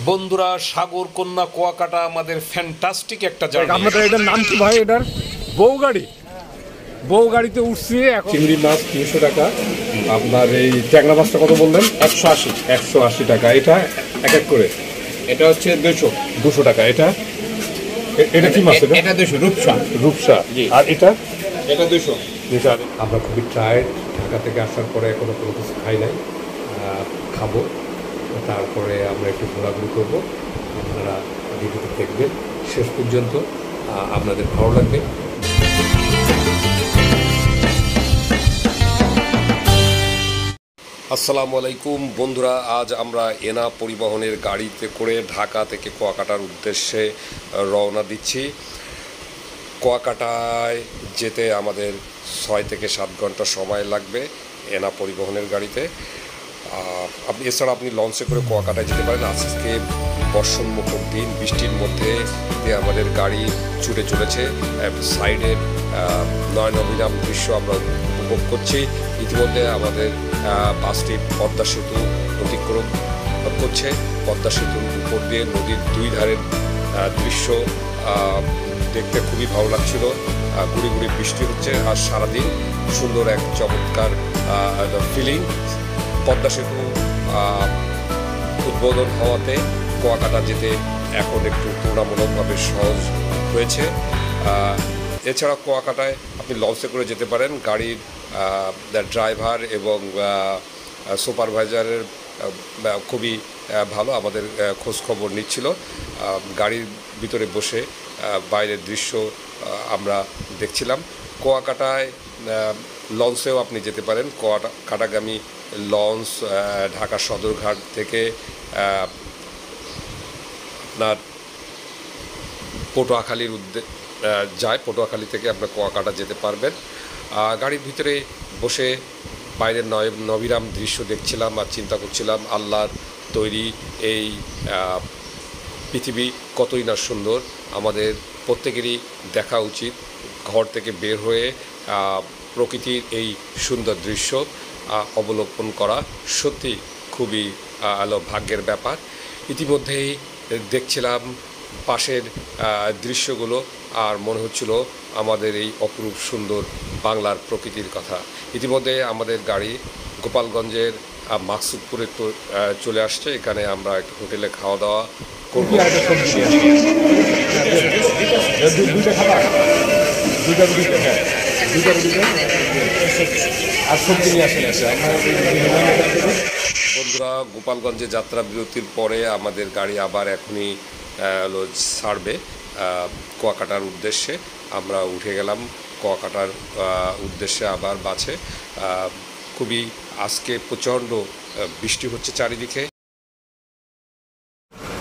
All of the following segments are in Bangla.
বন্ধুরা, সাগর কন্যা কুয়াকাটা আমাদের ফ্যান্টাস্টিক একটা জায়গা। আপনাদের এটার নাম কি ভাই? এটার বউ গাড়ি, বউ গাড়িতে উঠছি এখন। চিংড়ি মাছ 300 টাকা, আপনার এই ট্যাংরা মাছটা কত বললেন? 180 180 টাকা। এটা এক এক করে, এটা হচ্ছে 200 টাকা। এটা এটা কি মাছ? এটা 200 রূপসা। রূপসা। আর এটা এটা 200। আমরা খুবই টায়ার্ড, ঢাকা থেকে আসার পরে এখনো কোনো কিছু খাই নাই, খাবো। তারপরে আমরা একটু ঘোরাঘুরি করবো। আপনারা ভিডিওটি দেখবেন শেষ পর্যন্ত, আপনাদের ভালো লাগবে। আসসালামু আলাইকুম বন্ধুরা, আজ আমরা এনা পরিবহনের গাড়িতে করে ঢাকা থেকে কুয়াকাটার উদ্দেশ্যে রওনা দিচ্ছি। কুয়াকাটায় যেতে আমাদের 6 থেকে 7 ঘন্টা সময় লাগবে এনা পরিবহনের গাড়িতে। এছাড়া আপনি লঞ্চে করে কুয়াকাটায় যেতে পারেন। আজকে বর্ষণমুখর দিন, বৃষ্টির মধ্যে দিয়ে আমাদের গাড়ি ছুটে চলেছে। সাইডের নয়নাভিরাম দৃশ্য আমরা উপভোগ করছি। ইতিমধ্যে আমাদের বাসটি পদ্মা সেতু অতিক্রম করছে। পদ্মা সেতুর উপর দিয়ে নদীর দুই ধারের দৃশ্য দেখতে খুবই ভালো লাগছিল। গুড়ি গুড়ি বৃষ্টি হচ্ছে আর সারাদিন সুন্দর এক চমৎকার ফিলিং। পদ্মা সেতু উদ্বোধন হওয়াতে কুয়াকাটা যেতে এখন একটু তুলনামূলকভাবে সহজ হয়েছে। এছাড়া কুয়াকাটায় আপনি লঞ্চে করে যেতে পারেন। গাড়ির ড্রাইভার এবং সুপারভাইজারের খুবই ভালো, আমাদের খোঁজখবর নিচ্ছিল। গাড়ির ভিতরে বসে বাইরের দৃশ্য আমরা দেখছিলাম। কুয়াকাটায় লঞ্চেও আপনি যেতে পারেন। কুয়াকাটাগামী লঞ্চ ঢাকা সদরঘাট থেকে আপনার পটুয়াখালীর যায়। পটুয়াখালী থেকে আপনার কুয়াকাটা যেতে পারবেন। গাড়ির ভিতরে বসে বাইরের নবিরাম দৃশ্য দেখছিলাম আর চিন্তা করছিলাম, আল্লাহর তৈরি এই পৃথিবী কতই না সুন্দর। আমাদের প্রত্যেকেরই দেখা উচিত ঘর থেকে বের হয়ে প্রকৃতির এই সুন্দর দৃশ্য অবলোকন করা সত্যি খুবই ভাগ্যের ব্যাপার। ইতিমধ্যেই দেখছিলাম পাশের দৃশ্যগুলো আর মনে হচ্ছিল আমাদের এই অপরূপ সুন্দর বাংলার প্রকৃতির কথা। ইতিমধ্যে আমাদের গাড়ি গোপালগঞ্জের মাকসুদপুরে তো চলে আসছে। এখানে আমরা একটা হোটেলে খাওয়া দাওয়া করবো। বন্ধুরা, গোপালগঞ্জে যাত্রা বিরতির পরে আমাদের গাড়ি আবার এখনই ছাড়বে কুয়াকাটার উদ্দেশ্যে। আমরা উঠে গেলাম কুয়াকাটার উদ্দেশ্যে আবার বাসে। খুবই আজকে প্রচণ্ড বৃষ্টি হচ্ছে চারিদিকে।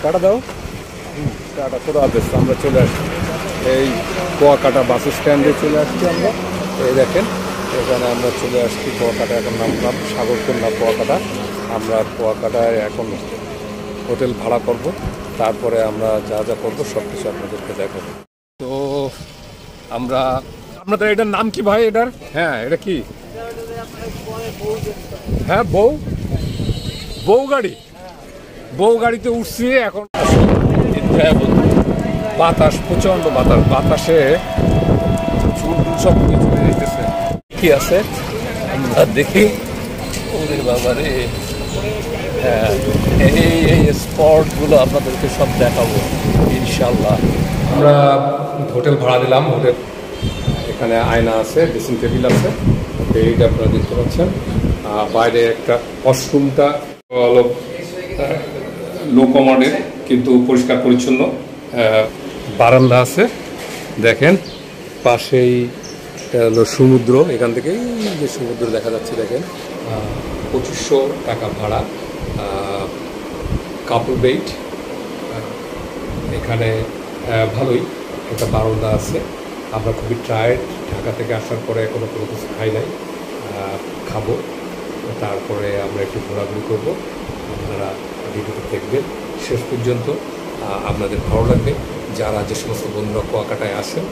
টাটা দাও, টাটা, খোদা হাফেজ। আমরা চলে আসছি এই কুয়াকাটা বাস স্ট্যান্ডে চলে আসছি আমরা। এই দেখেন এখানে আমরা চলে আসছি কুয়াকাটা। এখন নামলাম সাগরকন্যা কুয়াকাটা। আমরা কুয়াকাটায় এখন হোটেল ভাড়া করব, তারপরে আমরা যা যা করবো সব কিছু আপনাদেরকে দেখাবো। তো আমরা, আপনাদের এটার নাম কি ভাই? এটার হ্যাঁ, এটা কি? হ্যাঁ, বউ বউ গাড়ি, বউ গাড়িতে উঠছি এখন। বাতাস, প্রচন্ড বাতাস, বাতাসে চুল সব চলে যেতেছে। কি আছে আমরা দেখি। ওদের বাবারে, হ্যাঁ, এই স্পটগুলো আপনাদেরকে সব দেখাবো ইনশাল্লাহ। আমরা হোটেল ভাড়া নিলাম। হোটেল এখানে আয়না আছে, ড্রেসিং টেবিল আছে, বেড আপনারা দেখতে পাচ্ছেন। বাইরে একটা ওয়াশরুমটা লো কমোডের কিন্তু পরিষ্কার পরিচ্ছন্ন। বারান্দা আছে, দেখেন পাশেই হলো সমুদ্র। এখান থেকে যে সমুদ্র দেখা যাচ্ছে দেখেন। 2500 টাকা ভাড়া, কাপল বেড। এখানে ভালোই একটা বারান্দা আছে। আমরা খুবই টায়ার্ড, ঢাকা থেকে আসার পরে এখনো কোনো কিছু খাই নাই, খাবো। তারপরে আমরা একটু ঘোরাঘুরি করবো। আপনারা ভিডিওটি দেখবেন শেষ পর্যন্ত, আপনাদের ভালো লাগবে। যারা যে সমস্ত বন্ধুরা কুয়াকাটায় আসেন,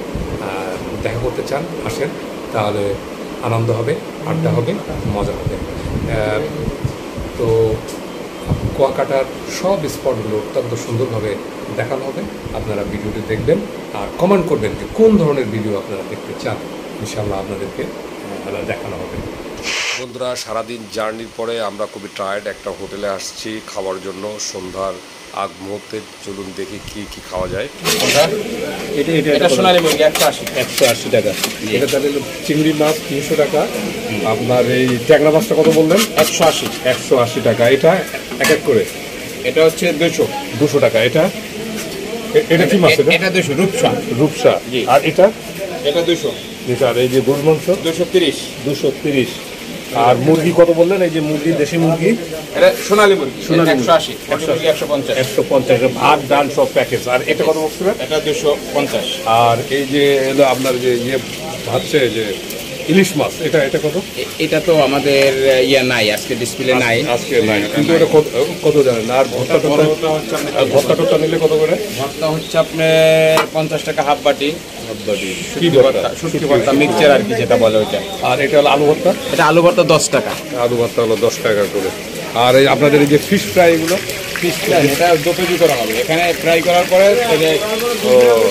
দেখা করতে চান, আসেন, তাহলে আনন্দ হবে, আড্ডা হবে, মজা হবে। তো কুয়াকাটার সব স্পটগুলো অত্যন্ত সুন্দরভাবে দেখানো হবে। আপনারা ভিডিওটি দেখবেন আর কমেন্ট করবেন যে কোন ধরনের ভিডিও আপনারা দেখতে চান। ইনশাআল্লাহ আপনাদেরকে দেখানো হবে। বন্ধুরা, সারাদিন জার্নির পরে আমরা খুবই টায়ার্ড, একটা হোটেলে আসছি খাওয়ার জন্য সন্ধ্যার আগ মুহূর্তে। চলুন দেখি কি কি খাওয়া যায়। এটা সোনালী মুরগি 180 টাকা। এটা তাহলে চিংড়ি মাছ 300 টাকা। আপনার এই ট্যাংরা মাছটা কত বললেন? 180 টাকা। এটা এক এক করে। এটা হচ্ছে 200 টাকা। এটা এটা কি মাছ? এটা 200 রূপসা। আর এটা 200। আর এই যে গরুর মাংস 230। আর মুরগি কত বললেন? এই যে মুরগি, দেশি মুরগি এটা সোনালী মুরগি 180। 150 ভাত ডাল সব প্যাকেজ। আর এটা কত বলছিলেন? এটা 250। আর এই যে হলো আপনার যে ভাবছে যে ইলিশ মাছ, এটা কত? এটা তো আমাদের নাই, আজকে ডিসপ্লে নাই, আজকে নাই, কিন্তু এটা কত জানেন? আর ভর্তা নিলে কত করে? ভর্তা হচ্ছে আপনার 50 টাকা হাফ বাটি। কি ভর্তা? শুটকি ভর্তা, মিক্সচার আর কি যেটা বলে ওইটা। আর এটা হলো আলু ভর্তা। এটা আলু ভর্তা 10 টাকা। আলু ভর্তা হলো 10 টাকা করে। আর এই আপনাদের এই যে ফিশ ফ্রাই, এগুলো ফিশ ফ্রাই এটা 2 কেজি করা হবে। এখানে ফ্রাই করার পরে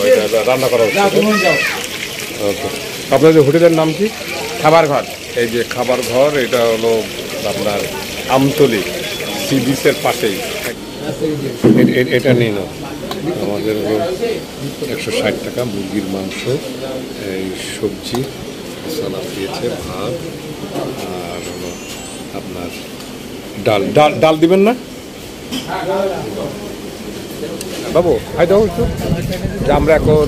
এটা রান্না করা হচ্ছে। ওকে। আপনাদের হোটেলের নাম কি? খাবার ঘর। এই যে খাবার ঘর, এটা হলো আপনার আমতলী সি বিচের পাশেই। এটা নিয়ে নাও। আমাদের হলো 160 টাকা। মুরগির মাংস, এই সবজি, সালাদ দিয়েছে, ভাত, আর হলো আপনার ডাল দিবেন না বাবু? হাই দাও একটু। যে আমরা এখন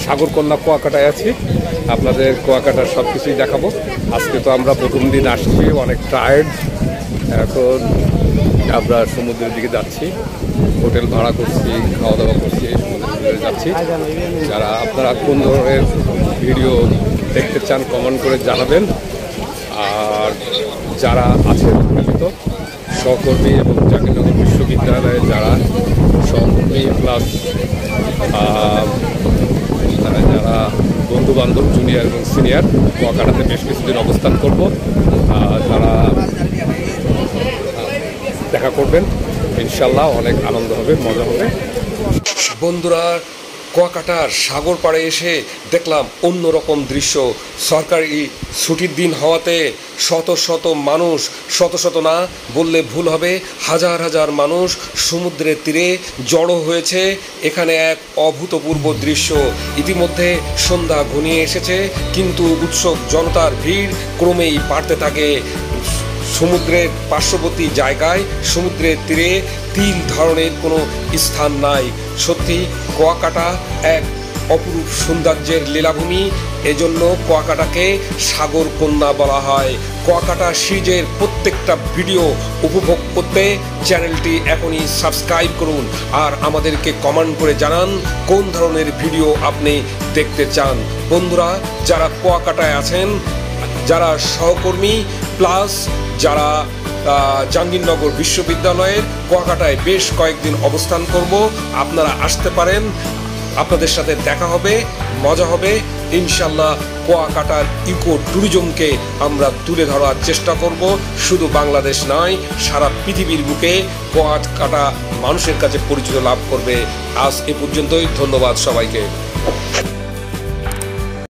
সাগরকন্যা কুয়াকাটায় আছি, আপনাদের কুয়াকাটার সব কিছুই দেখাবো। আজকে তো আমরা প্রথম দিন আসছি, অনেক টায়ার্ড। এখন আমরা সমুদ্রের দিকে যাচ্ছি, হোটেল ভাড়া করছি, খাওয়া দাওয়া করছি, সমুদ্রের যাচ্ছি। যারা আপনারা কোন ধরনের ভিডিও দেখতে চান কমেন্ট করে জানাবেন। আর যারা আছেন নিয়মিত সহকর্মী এবং জাহাঙ্গীরনগর বিশ্ববিদ্যালয়ে যারা সহকর্মী প্লাস যারা বন্ধুবান্ধব জুনিয়র এবং সিনিয়র কুয়াকাটাতে বেশ কিছুদিন অবস্থান করব, তারা দেখা করবেন। ইনশাল্লাহ অনেক আনন্দ হবে, মজা হবে। বন্ধুরা, কুয়াকাটার সাগর পাড়ে এসে দেখলাম অন্যরকম দৃশ্য। সরকারি ছুটির দিন হওয়াতে শত শত মানুষ, শত না বললে ভুল হবে, হাজার হাজার মানুষ সমুদ্রের তীরে জড়ো হয়েছে। এখানে এক অভূতপূর্ব দৃশ্য। ইতিমধ্যে সন্ধ্যা ঘনিয়ে এসেছে, কিন্তু উৎসুক জনতার ভিড় ক্রমেই বাড়তে থাকে। সমুদ্রের পার্শ্ববর্তী জায়গায়, সমুদ্রের তীরে তিল ধারণের কোনো স্থান নাই। সত্যি কুয়াকাটা এক অপরূপ সৌন্দর্যের লীলাভূমি। এজন্য কুয়াকাটাকে সাগর কন্যা বলা হয়। কুয়াকাটা সিরিজের প্রত্যেকটা ভিডিও উপভোগ করতে চ্যানেলটি এখনই সাবস্ক্রাইব করুন। আর আমাদেরকে কমেন্ট করে জানান কোন ধরনের ভিডিও আপনি দেখতে চান। বন্ধুরা, যারা কুয়াকাটায় আছেন, যারা সহকর্মী প্লাস যারা জাহাঙ্গীরনগর বিশ্ববিদ্যালয়ের কুয়াকাটায় বেশ কয়েকদিন অবস্থান করব, আপনারা আসতে পারেন। আপনাদের সাথে দেখা হবে, মজা হবে ইনশাল্লাহ। কুয়াকাটার ইকো ট্যুরিজমকে আমরা তুলে ধরার চেষ্টা করব। শুধু বাংলাদেশ নয়, সারা পৃথিবীর বুকে কুয়াকাটা মানুষের কাছে পরিচিত লাভ করবে। আজ এ পর্যন্তই। ধন্যবাদ সবাইকে।